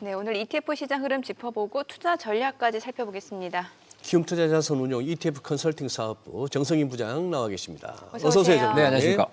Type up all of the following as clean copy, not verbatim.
네, 오늘 ETF 시장 흐름 짚어보고 투자 전략까지 살펴보겠습니다. 키움투자자산운용 ETF 컨설팅 사업부 정성인 부장 나와 계십니다. 어서 어서 오세요, 오세요. 정님. 네, 안녕하십니까.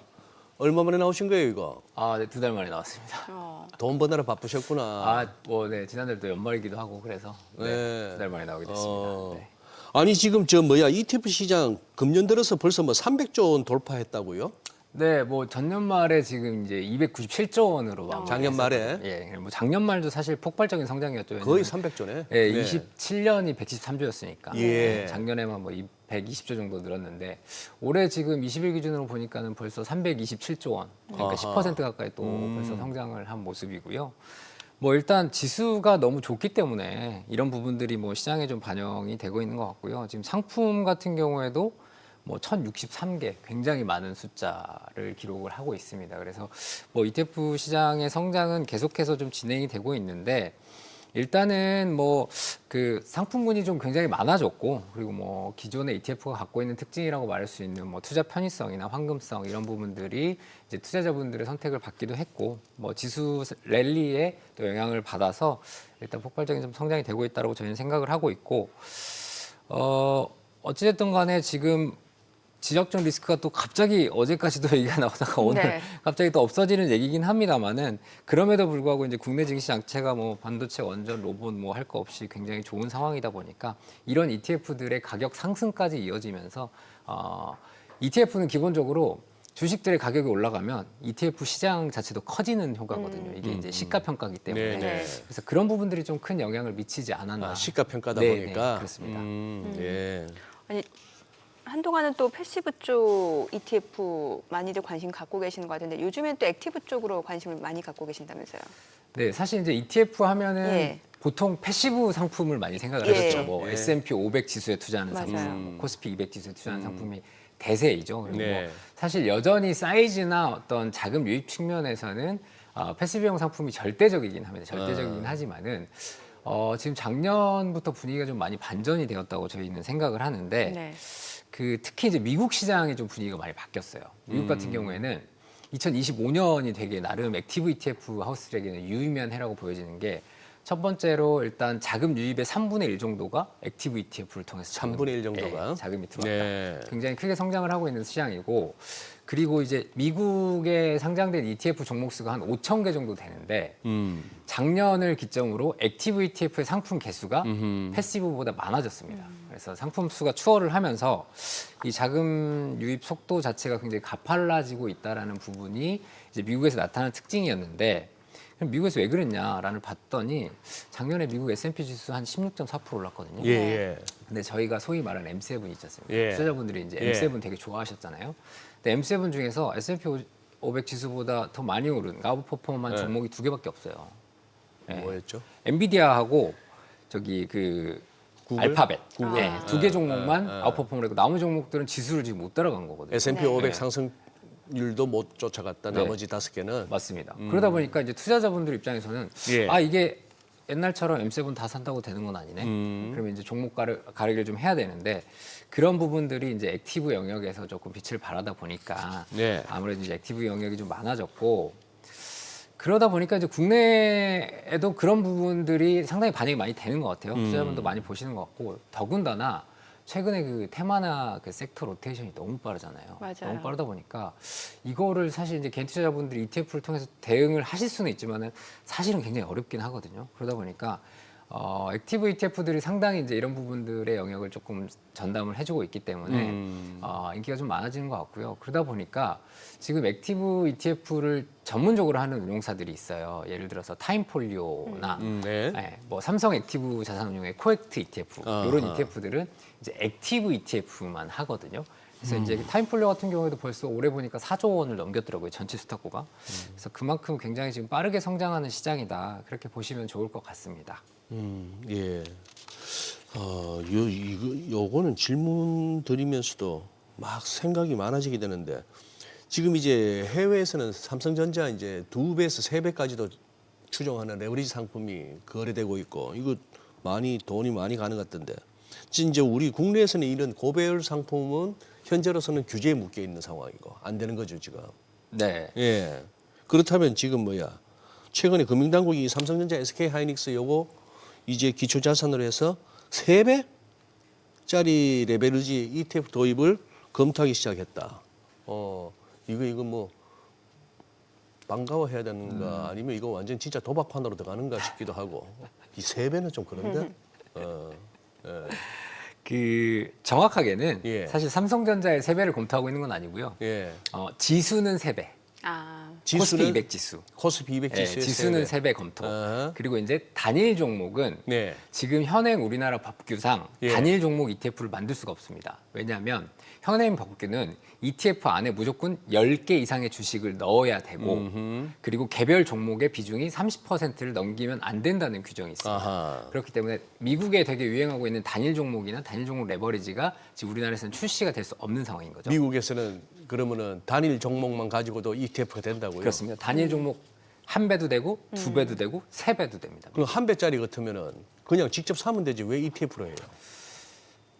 얼마 만에 나오신 거예요, 이거? 네, 2달 만에 나왔습니다. 돈 버느라 바쁘셨구나. 네, 지난달도 연말이기도 하고 그래서 네. 2달 만에 나오게 됐습니다. 네. 아니 지금 ETF 시장 금년 들어서 벌써 뭐 300조 원 돌파했다고요? 네, 전년 말에 지금 이제 297조 원으로 작년 말에? 예, 작년 말도 사실 폭발적인 성장이었죠. 거의 300조네. 예, 27년이 113조였으니까. 예. 작년에만 120조 정도 늘었는데 올해 지금 20일 기준으로 보니까는 벌써 327조 원. 그러니까 10% 가까이 또 벌써 성장을 한 모습이고요. 일단 지수가 너무 좋기 때문에 이런 부분들이 시장에 좀 반영이 되고 있는 것 같고요. 지금 상품 같은 경우에도 1063개 굉장히 많은 숫자를 기록을 하고 있습니다. 그래서 ETF 시장의 성장은 계속해서 좀 진행이 되고 있는데 일단은 그 상품군이 좀 굉장히 많아졌고 그리고 기존의 ETF가 갖고 있는 특징이라고 말할 수 있는 투자 편의성이나 황금성 이런 부분들이 이제 투자자분들의 선택을 받기도 했고 지수 랠리에 또 영향을 받아서 일단 폭발적인 좀 성장이 되고 있다고 저희는 생각을 하고 있고 어찌됐든 간에 지금 지적적 리스크가 또 갑자기 어제까지도 얘기가 나오다가 오늘 네. 갑자기 또 없어지는 얘기긴 합니다만은 그럼에도 불구하고 이제 국내 증시 자체가 반도체, 원전, 로봇 할 거 없이 굉장히 좋은 상황이다 보니까 이런 ETF들의 가격 상승까지 이어지면서 ETF는 기본적으로 주식들의 가격이 올라가면 ETF 시장 자체도 커지는 효과거든요. 이게 이제 시가 평가기 때문에 네. 그래서 그런 부분들이 좀 큰 영향을 미치지 않았나. 시가 평가다 네, 보니까. 네, 그렇습니다. 예. 아니, 한동안은 또 패시브 쪽 ETF 많이들 관심 갖고 계시는 것 같은데 요즘엔 또 액티브 쪽으로 관심을 많이 갖고 계신다면서요? 네, 사실 이제 ETF 하면은 예. 보통 패시브 상품을 많이 생각을 예. 하셨죠. 예. S&P 500 지수에 투자하는 맞아요. 상품, 코스피 200 지수에 투자하는 상품이 대세이죠. 그리고 네. 사실 여전히 사이즈나 어떤 자금 유입 측면에서는 패시브형 상품이 절대적이긴 합니다. 절대적이긴 하지만은 지금 작년부터 분위기가 좀 많이 반전이 되었다고 저희는 생각을 하는데 네. 특히 이제 미국 시장이 좀 분위기가 많이 바뀌었어요. 미국 같은 경우에는 2025년이 되게 나름 액티브 ETF 하우스들에게는 유의미한 해라고 보여지는 게 첫 번째로 일단 자금 유입의 3분의 1 정도가 액티브 ETF를 통해서 3분의 1 정도가? 자금이 들어왔다. 네. 굉장히 크게 성장을 하고 있는 시장이고 그리고 이제 미국에 상장된 ETF 종목 수가 한 5천 개 정도 되는데 작년을 기점으로 액티브 ETF의 상품 개수가 패시브보다 많아졌습니다. 그래서 상품 수가 추월을 하면서 이 자금 유입 속도 자체가 굉장히 가팔라지고 있다라는 부분이 이제 미국에서 나타난 특징이었는데 그럼 미국에서 왜 그랬냐라는 봤더니 작년에 미국 S&P 지수 한 16.4% 올랐거든요. 예, 예. 근데 저희가 소위 말하는 M7 있지 않습니까? 예. 투자자분들이 이제 예. M7 되게 좋아하셨잖아요. 근데 M7 중에서 S&P 500 지수보다 더 많이 오른 아웃퍼폼한 예. 종목이 2개밖에 없어요. 예. 뭐였죠? 엔비디아하고 알파벳 구글? 네, 2개 종목만 예. 아웃퍼폼을 했고 나머지 종목들은 지수를 지금 못 따라간 거거든요. S&P 네. 500 상승률도 못 쫓아갔다. 네. 나머지 5개는. 맞습니다. 그러다 보니까 이제 투자자분들 입장에서는 예. 이게 옛날처럼 M7 다 산다고 되는 건 아니네. 그러면 이제 종목 가리기를 좀 해야 되는데 그런 부분들이 이제 액티브 영역에서 조금 빛을 발하다 보니까 네. 아무래도 이제 액티브 영역이 좀 많아졌고 그러다 보니까 이제 국내에도 그런 부분들이 상당히 반영이 많이 되는 것 같아요. 투자자분도 많이 보시는 것 같고 더군다나 최근에 그 테마나 그 섹터 로테이션이 너무 빠르잖아요. 맞아요. 너무 빠르다 보니까 이거를 사실 이제 개인 투자자분들이 ETF를 통해서 대응을 하실 수는 있지만은 사실은 굉장히 어렵긴 하거든요. 그러다 보니까 액티브 ETF들이 상당히 이제 이런 부분들의 영역을 조금 전담을 해주고 있기 때문에 인기가 좀 많아지는 것 같고요. 그러다 보니까 지금 액티브 ETF를 전문적으로 하는 운용사들이 있어요. 예를 들어서 타임폴리오나 네. 네, 삼성 액티브 자산운용의 코액트 ETF 이런 ETF들은 이제 액티브 ETF만 하거든요. 그래서 이제 타임폴리오 같은 경우에도 벌써 올해 보니까 4조 원을 넘겼더라고요. 전체 수탁고가. 그래서 그만큼 굉장히 지금 빠르게 성장하는 시장이다. 그렇게 보시면 좋을 것 같습니다. 예. 요거는 질문 드리면서도 막 생각이 많아지게 되는데 지금 이제 해외에서는 삼성전자 이제 2배에서 3배까지도 추정하는 레버리지 상품이 거래되고 있고 이거 돈이 많이 가는 것 같던데 이제 우리 국내에서는 이런 고배열 상품은 현재로서는 규제에 묶여 있는 상황이고 안 되는 거죠 지금. 네. 예. 그렇다면 지금 최근에 금융당국이 삼성전자, SK하이닉스 요거 이제 기초자산으로 해서 3배짜리 레버리지 ETF 도입을 검토하기 시작했다. 이거 뭐 반가워해야 되는가 아니면 이거 완전 진짜 도박판으로 들어가는가 싶기도 하고 이 3배는 좀 그런데. 그 정확하게는 예. 사실 삼성전자의 3배를 검토하고 있는 건 아니고요. 예. 지수는 3배. 아, 코스피 200 지수. 코스피 200 예, 지수의 지수는 3배. 3배 검토. 어허. 그리고 이제 단일 종목은 네. 지금 현행 우리나라 법규상 예. 단일 종목 ETF를 만들 수가 없습니다. 왜냐하면 현행 법규는 ETF 안에 무조건 10개 이상의 주식을 넣어야 되고 그리고 개별 종목의 비중이 30%를 넘기면 안 된다는 규정이 있습니다. 아하. 그렇기 때문에 미국에 되게 유행하고 있는 단일 종목이나 단일 종목 레버리지가 지금 우리나라에서는 출시가 될 수 없는 상황인 거죠. 미국에서는 그러면은 단일 종목만 가지고도 ETF가 된다고요? 그렇습니다. 단일 종목 1배도 되고 2배도 되고 3배도 됩니다. 그럼 1배짜리 같으면은 그냥 직접 사면 되지 왜 ETF로 해요?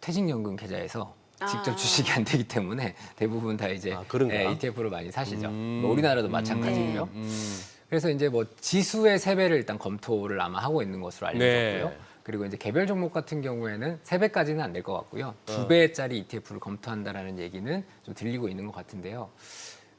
퇴직연금 계좌에서 직접 아. 주식이 안 되기 때문에 대부분 다 이제 그런가? ETF로 많이 사시죠. 뭐 우리나라도 마찬가지고요. 그래서 이제 뭐 지수의 3배를 일단 검토를 아마 하고 있는 것으로 알려졌고요. 네. 그리고 이제 개별 종목 같은 경우에는 3배까지는 안 될 것 같고요. 2배짜리 ETF를 검토한다라는 얘기는 좀 들리고 있는 것 같은데요.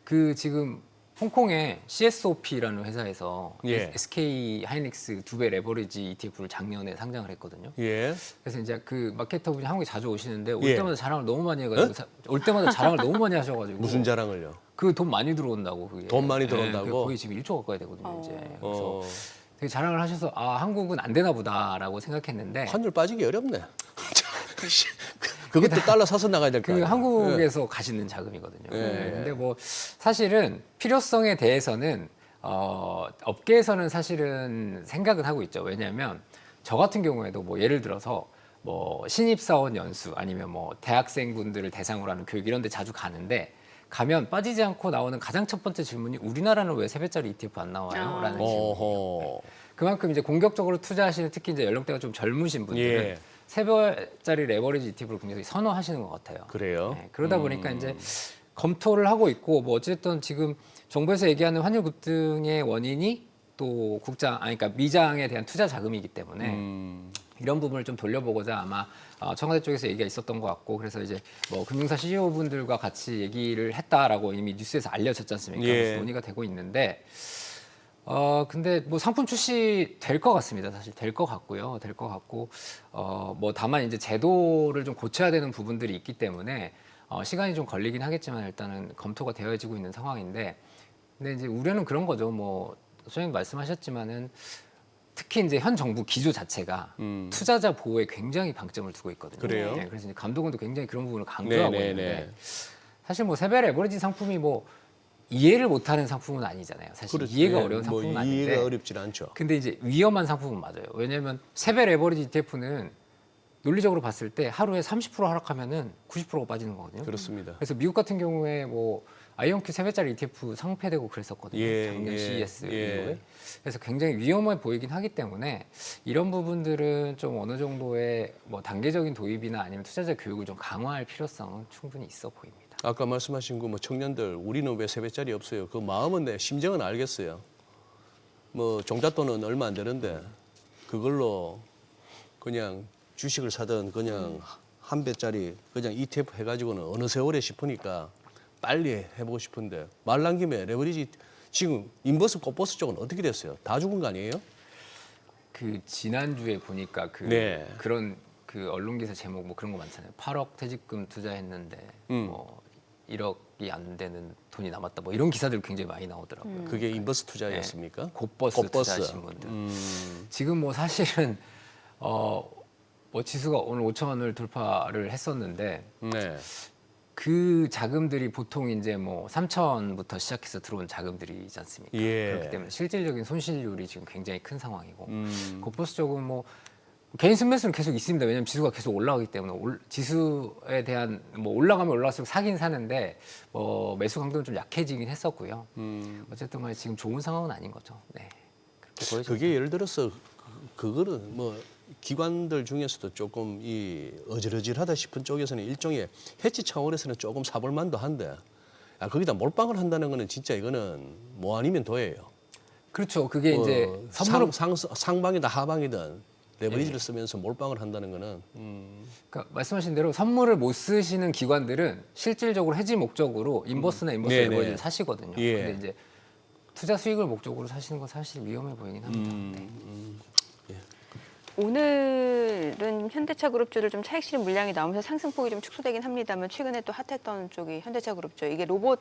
그 지금 홍콩의 CSOP라는 회사에서 예. SK 하이닉스 2배 레버리지 ETF를 작년에 상장을 했거든요. 예. 그래서 이제 그 마케터분이 한국에 자주 오시는데 올 예. 때마다 자랑을 너무 많이 해가지고 올 때마다 자랑을 너무 많이 하셔가지고 무슨 자랑을요? 그 돈 많이 들어온다고 그게 돈 많이 들어온다고? 그게 거의 지금 1조 가까이 되거든요 이제 그래서 어, 되게 자랑을 하셔서 아 한국은 안 되나 보다라고 생각했는데 환율 빠지기 어렵네. 그것도 달러 사서 나가야 될 거 그 아니에요? 한국에서 가시는 자금이거든요. 예. 네. 근데 뭐 사실은 필요성에 대해서는 업계에서는 사실은 생각은 하고 있죠. 왜냐하면 저 같은 경우에도 뭐 예를 들어서 뭐 신입사원 연수 아니면 뭐 대학생분들을 대상으로 하는 교육 이런 데 자주 가는데 가면 빠지지 않고 나오는 가장 첫 번째 질문이 우리나라는 왜 3배짜리 ETF 안 나와요? 라는 질문이에요. 어허. 그만큼 이제 공격적으로 투자하시는 특히 이제 연령대가 좀 젊으신 분들은 예. 3배짜리 레버리지 ETF를 굉장히 선호하시는 것 같아요. 그래요? 네, 그러다 보니까 이제 검토를 하고 있고 뭐 어쨌든 지금 정부에서 얘기하는 환율 급등의 원인이 또 그러니까 미장에 대한 투자 자금이기 때문에 이런 부분을 좀 돌려보고자 아마 청와대 쪽에서 얘기가 있었던 것 같고 그래서 이제 뭐 금융사 CEO분들과 같이 얘기를 했다라고 이미 뉴스에서 알려졌지 않습니까? 예. 그래서 논의가 되고 있는데 근데 뭐 상품 출시 될 것 같습니다. 사실 될 것 같고요. 될 것 같고 뭐 다만 이제 제도를 좀 고쳐야 되는 부분들이 있기 때문에 시간이 좀 걸리긴 하겠지만 일단은 검토가 되어지고 있는 상황인데 근데 이제 우려는 그런 거죠. 뭐 소장님 말씀하셨지만은 특히 이제 현 정부 기조 자체가 투자자 보호에 굉장히 방점을 두고 있거든요. 그래요? 네, 그래서 이제 감독원도 굉장히 그런 부분을 강조하고 네, 네, 있는데 네. 사실 뭐 3배 레버리지 상품이 뭐 이해를 못하는 상품은 아니잖아요. 사실 그렇지. 이해가 예, 어려운 뭐 상품은 이해가 아닌데 어렵진 않죠. 근데 이제 위험한 상품은 맞아요. 왜냐하면 3배 레버리지 ETF는 논리적으로 봤을 때 하루에 30% 하락하면은 90%가 빠지는 거거든요. 그렇습니다. 그래서 미국 같은 경우에 뭐 아이온큐 3배짜리 ETF 상폐되고 그랬었거든요. 예, 작년 예, CES 예. 이후에. 그래서 굉장히 위험해 보이긴 하기 때문에 이런 부분들은 좀 어느 정도의 뭐 단계적인 도입이나 아니면 투자자 교육을 좀 강화할 필요성은 충분히 있어 보입니다. 아까 말씀하신 그 뭐 청년들 우리는 왜 3배짜리 없어요? 그 마음은 내 심정은 알겠어요. 뭐 종잣돈은 얼마 안 되는데 그걸로 그냥 주식을 사든 그냥 1배짜리 그냥 ETF 해가지고는 어느 세월에 싶으니까 빨리 해보고 싶은데 말 난 김에 레버리지 지금 인버스 꽃버스 쪽은 어떻게 됐어요? 다 죽은 거 아니에요? 그 지난주에 보니까 네. 그런 그 언론 기사 제목 뭐 그런 거 많잖아요. 8억 퇴직금 투자했는데 뭐 1억이 안 되는 돈이 남았다. 뭐 이런 기사들 굉장히 많이 나오더라고요. 그게 인버스 투자였습니까? 네. 곧버스 투자하신 분들. 지금 뭐 사실은 뭐 지수가 오늘 5,000원을 돌파를 했었는데 네. 그 자금들이 보통 이제 뭐 3,000원부터 시작해서 들어온 자금들이지 않습니까? 예. 그렇기 때문에 실질적인 손실률이 지금 굉장히 큰 상황이고 곧버스 쪽은 뭐 개인 순매수는 계속 있습니다. 왜냐하면 지수가 계속 올라가기 때문에 지수에 대한 뭐 올라가면 올라갈수록 사긴 사는데 뭐 매수 강도는 좀 약해지긴 했었고요. 어쨌든 간에 지금 좋은 상황은 아닌 거죠. 네. 그렇게 보여집니다. 그게 예를 들어서 그거는 뭐 기관들 중에서도 조금 이 어질어질하다 싶은 쪽에서는 일종의 해치 차원에서는 조금 사볼만도 한데 거기다 몰빵을 한다는 거는 진짜 이거는 뭐 아니면 도예요. 그렇죠. 그게 이제 선물을 상방이든 하방이든 레버리지를 쓰면서 몰빵을 한다는 거는 그러니까 말씀하신 대로 선물을 못 쓰시는 기관들은 실질적으로 해지 목적으로 인버스나 인버스 네네. 레버리지를 사시거든요. 예. 근데 이제 투자 수익을 목적으로 사시는 건 사실 위험해 보이긴 합니다. 네. 오늘은 현대차 그룹주들 좀 차익 실현 물량이 나오면서 상승폭이 좀 축소되긴 합니다만 최근에 또 핫했던 쪽이 현대차 그룹주. 이게 로봇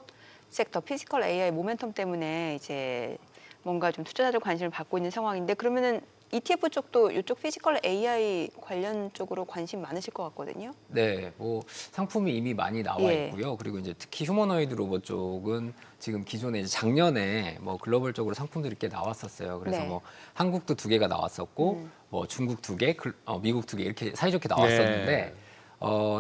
섹터, 피지컬 AI 모멘텀 때문에 이제 뭔가 좀 투자자들 관심을 받고 있는 상황인데 그러면은 ETF 쪽도 이쪽 피지컬 AI 관련 쪽으로 관심 많으실 것 같거든요. 네, 뭐 상품이 이미 많이 나와 예. 있고요. 그리고 이제 특히 휴머노이드 로봇 쪽은 지금 기존에 이제 작년에 뭐 글로벌적으로 상품들이 꽤 나왔었어요. 그래서 네. 뭐 한국도 2개가 나왔었고, 뭐 중국 2개, 미국 2개 이렇게 사이좋게 나왔었는데 네.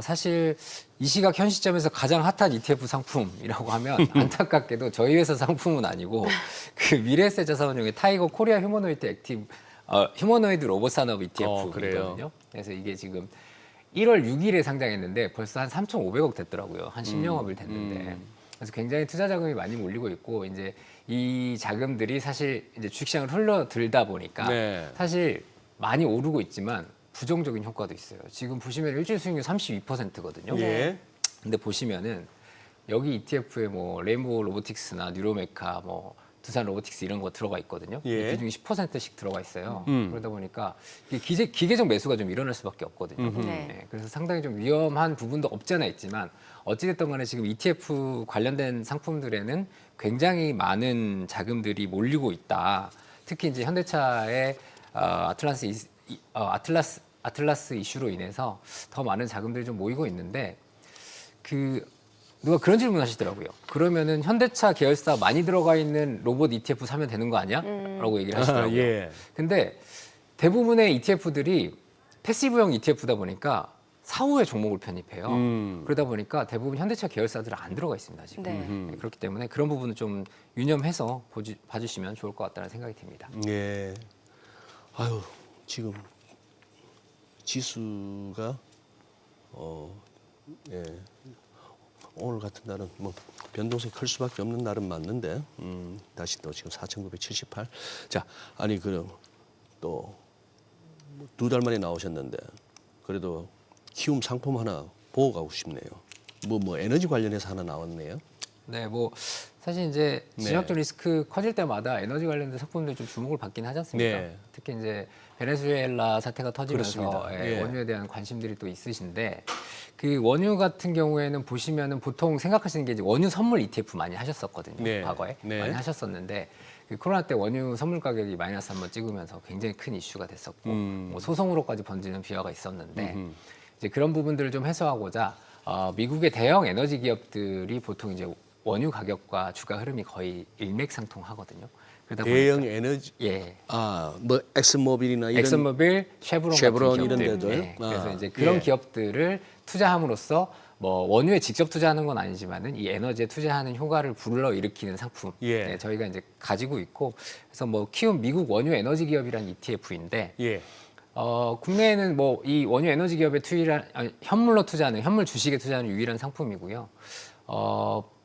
사실 이 시각 현 시점에서 가장 핫한 ETF 상품이라고 하면 안타깝게도 저희 회사 상품은 아니고 그 미래에셋 자산운용의 타이거 코리아 휴머노이드 액티브 휴머노이드 로봇 산업 ETF거든요. 그래요? 그래서 이게 지금 1월 6일에 상장했는데 벌써 한 3,500억 됐더라고요. 한 10영업일 됐는데. 그래서 굉장히 투자 자금이 많이 몰리고 있고 이제 이 자금들이 사실 이제 주식시장을 흘러들다 보니까 네. 사실 많이 오르고 있지만 부정적인 효과도 있어요. 지금 보시면 일주일 수익률 32%거든요. 예. 근데 보시면은 여기 ETF에 뭐 레인보우 로보틱스나 뉴로메카 뭐 두산 로보틱스 이런 거 들어가 있거든요. 예. 비중이 10%씩 들어가 있어요. 그러다 보니까 이게 기계적 매수가 좀 일어날 수밖에 없거든요. 네. 그래서 상당히 좀 위험한 부분도 없지 않아 있지만 어찌됐든 간에 지금 ETF 관련된 상품들에는 굉장히 많은 자금들이 몰리고 있다. 특히 이제 현대차의 아틀라스 이슈로 인해서 더 많은 자금들이 좀 모이고 있는데 누가 그런 질문 하시더라고요. 그러면은 현대차 계열사 많이 들어가 있는 로봇 ETF 사면 되는 거 아니야? 라고 얘기를 하시더라고요. 예. 근데 대부분의 ETF들이 패시브형 ETF다 보니까 사후에 종목을 편입해요. 그러다 보니까 대부분 현대차 계열사들은 안 들어가 있습니다. 지금. 네. 그렇기 때문에 그런 부분을 좀 유념해서 봐주시면 좋을 것 같다는 생각이 듭니다. 예. 아유, 지금 지수가 예. 오늘 같은 날은 뭐 변동성이 클 수밖에 없는 날은 맞는데 다시 또 지금 4,978. 자, 아니 그럼 또 2달 만에 나오셨는데 그래도 키움 상품 하나 보고 가고 싶네요. 뭐 에너지 관련해서 하나 나왔네요. 네, 뭐 사실 이제 네. 지정학적 리스크 커질 때마다 에너지 관련된 상품들 좀 주목을 받긴 하지 않습니까? 네. 특히 이제 베네수엘라 사태가 터지면서 그렇습니다. 예. 원유에 대한 관심들이 또 있으신데 그 원유 같은 경우에는 보시면은 보통 생각하시는 게 이제 원유 선물 ETF 많이 하셨었거든요. 네. 과거에 네. 많이 하셨었는데 그 코로나 때 원유 선물 가격이 마이너스 한번 찍으면서 굉장히 큰 이슈가 됐었고 뭐 소송으로까지 번지는 비화가 있었는데 이제 그런 부분들을 좀 해소하고자 미국의 대형 에너지 기업들이 보통 이제 원유 가격과 주가 흐름이 거의 일맥상통하거든요. 그러다 대형 보니까 에너지 예. 뭐 엑슨모빌이나 이런 엑슨모빌, 쉐브론 같은 이런 기업들. 데도요? 네. 그래서 아, 이제 그런 예. 기업들을 투자함으로써 뭐 원유에 직접 투자하는 건 아니지만은 이 에너지에 투자하는 효과를 불러일으키는 상품 예. 네, 저희가 이제 가지고 있고 그래서 뭐 키움 미국 원유 에너지 기업이라는 ETF인데 예. 국내에는 뭐 이 원유 에너지 기업에 현물로 투자하는 현물 주식에 투자하는 유일한 상품이고요.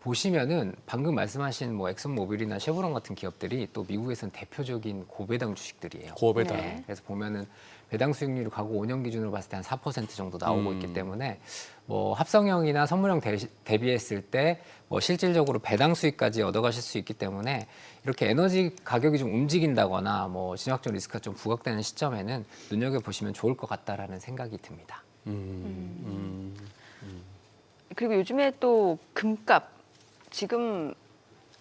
보시면은 방금 말씀하신 뭐 엑슨모빌이나 쉐브론 같은 기업들이 또 미국에서는 대표적인 고배당 주식들이에요. 고배당. 네, 그래서 보면은 배당 수익률이 과거 5년 기준으로 봤을 때 한 4% 정도 나오고 있기 때문에 뭐 합성형이나 선물형 대비했을 때 뭐 실질적으로 배당 수익까지 얻어가실 수 있기 때문에 이렇게 에너지 가격이 좀 움직인다거나 뭐 진화학적 리스크가 좀 부각되는 시점에는 눈여겨 보시면 좋을 것 같다라는 생각이 듭니다. 그리고 요즘에 또 금값 지금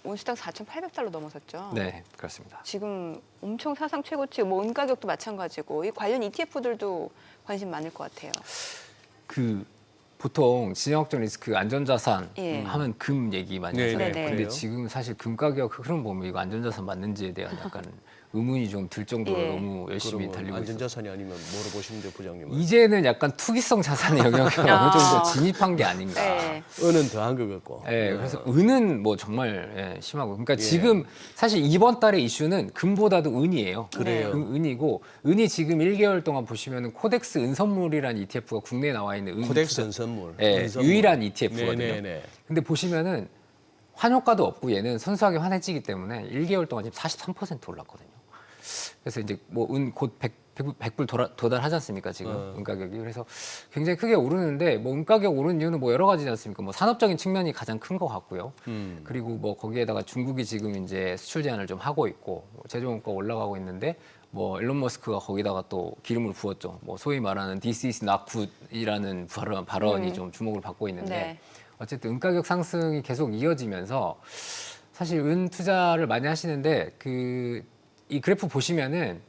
온수당 4,800달러 넘어섰죠. 네, 그렇습니다. 지금 엄청 사상 최고치, 뭐 은 가격도 마찬가지고 이 관련 ETF들도 관심 많을 것 같아요. 보통 진영학적 리스크 안전자산 예. 하면 금 얘기 많이 네, 하잖아요. 네, 근데 그래요? 지금 사실 금 가격 흐름 보면 이거 안전자산 맞는지에 대한 약간 의문이 좀 들 정도로 예. 너무 열심히 그러면 달리고 있어요. 안전자산이 아니면 뭐로 보시면 돼요, 부장님은? 이제는 약간 투기성 자산의 영역에 어느 정도 진입한 게 아닌가. 네. 은은 더한 것 같고. 예, 그래서 은은 뭐 정말 심하고. 그러니까 지금 사실 이번 달의 이슈는 금보다도 은이에요. 그래요. 은이고 은이 지금 1개월 동안 보시면은 코덱스 은선물이라는 ETF가 국내에 나와 있는 은 코덱스 은선물. 예, 은선물. 유일한 ETF거든요. 네네네. 근데 보시면은 환효과도 없고 얘는 순수하게 환해지기 때문에 1개월 동안 지금 43% 올랐거든요. 그래서 이제 뭐 은 곧 100불 도달하지 않습니까 지금 은 가격이. 그래서 굉장히 크게 오르는데 뭐 은 가격 오르는 이유는 뭐 여러 가지지 않습니까? 뭐 산업적인 측면이 가장 큰 것 같고요. 그리고 뭐 거기에다가 중국이 지금 이제 수출 제한을 좀 하고 있고 뭐 제조원가 올라가고 있는데 뭐 일론 머스크가 거기다가 또 기름을 부었죠. 뭐 소위 말하는 "This is not good"이라는 발언이 좀 주목을 받고 있는데 네. 어쨌든 은 가격 상승이 계속 이어지면서 사실 은 투자를 많이 하시는데 이 그래프 보시면은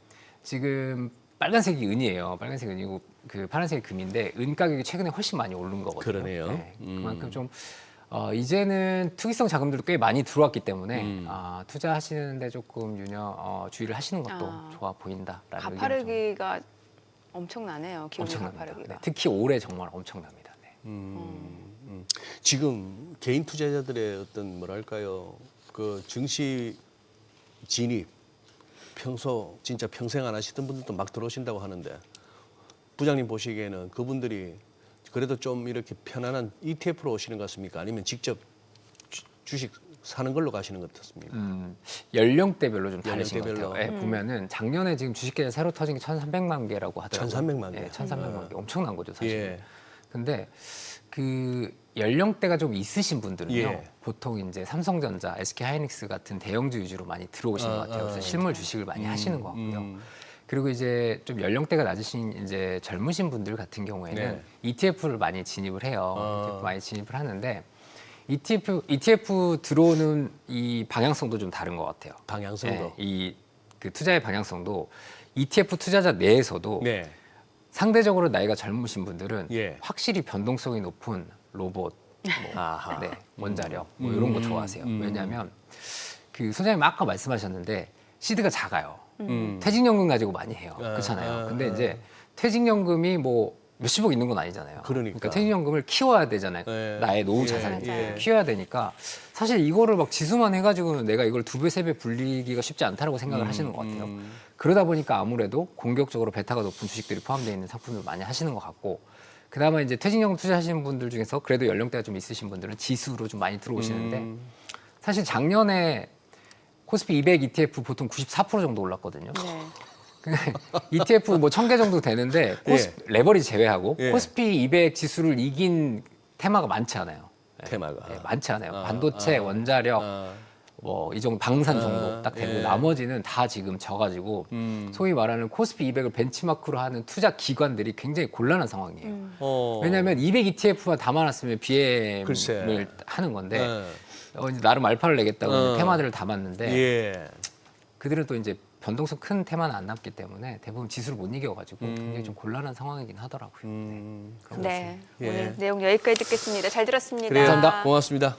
지금 빨간색이 은이에요. 빨간색 은이고 그 파란색이 금인데 은 가격이 최근에 훨씬 많이 오른 거거든요. 그러네요. 네, 그만큼 좀 이제는 투기성 자금들도 꽤 많이 들어왔기 때문에 투자하시는데 조금 주의를 하시는 것도 좋아 보인다라는 의견이 좀 가파르기가 엄청나네요. 기온의 엄청납니다. 가파르기가. 네, 특히 올해 정말 엄청납니다. 네. 지금 개인 투자자들의 어떤 뭐랄까요, 그 증시 진입 평소 진짜 평생 안 하시던 분들도 막 들어오신다고 하는데 부장님 보시기에는 그분들이 그래도 좀 이렇게 편안한 ETF로 오시는 것 같습니까? 아니면 직접 주식 사는 걸로 가시는 것 같습니까? 연령대별로 좀 다르신 것 연령대별로. 같아요. 네, 보면은 작년에 지금 주식계좌 새로 터진 게 1,300만 개라고 하더라고요. 1,300만 개. 1,300만 개. 엄청난 거죠, 사실. 예. 근데 그 연령대가 좀 있으신 분들은요. 예. 보통 이제 삼성전자, SK하이닉스 같은 대형주 위주로 많이 들어오시는 것 같아요. 그래서 실물 주식을 많이 하시는 것 같고요. 그리고 이제 좀 연령대가 낮으신 이제 젊으신 분들 같은 경우에는 네. ETF를 많이 진입을 해요. ETF 많이 진입을 하는데 ETF 들어오는 이 방향성도 좀 다른 것 같아요. 방향성도. 이 그 투자의 방향성도 ETF 투자자 내에서도 네. 상대적으로 나이가 젊으신 분들은 예. 확실히 변동성이 높은 로봇, 아하. 네, 원자력 뭐 이런 거 좋아하세요. 왜냐하면 그 소장님 아까 말씀하셨는데 시드가 작아요. 퇴직연금 가지고 많이 해요. 그렇잖아요. 근데 이제 퇴직연금이 뭐 몇십억 있는 건 아니잖아요. 그러니까. 퇴직연금을 키워야 되잖아요. 예. 나의 노후 예. 자산을 예. 키워야 되니까 사실 이거를 막 지수만 해가지고는 내가 이걸 2배, 3배 불리기가 쉽지 않다라고 생각을 하시는 것 같아요. 그러다 보니까 아무래도 공격적으로 베타가 높은 주식들이 포함되어 있는 상품을 많이 하시는 것 같고 그나마 이제 퇴직연금 투자하시는 분들 중에서 그래도 연령대가 좀 있으신 분들은 지수로 좀 많이 들어오시는데 사실 작년에 코스피 200 ETF 보통 94% 정도 올랐거든요. 네. ETF 뭐 1000개 정도 되는데 레버리지 제외하고 예. 코스피 200 지수를 이긴 테마가 많지 않아요. 네. 테마가. 네, 많지 않아요. 반도체, 원자력, 뭐 이 정도 방산 정도 딱 되고 예. 나머지는 다 지금 져가지고 소위 말하는 코스피 200을 벤치마크로 하는 투자 기관들이 굉장히 곤란한 상황이에요. 왜냐하면 200 ETF만 담아놨으면 BM을 글쎄. 하는 건데 네. 이제 나름 알파를 내겠다고 테마들을 담았는데 예. 그들은 또 이제 변동성 큰 테마는 안 남기 때문에 대부분 지수를 못 이겨가지고 굉장히 좀 곤란한 상황이긴 하더라고요. 네. 예. 오늘 내용 여기까지 듣겠습니다. 잘 들었습니다. 그래요. 고맙습니다.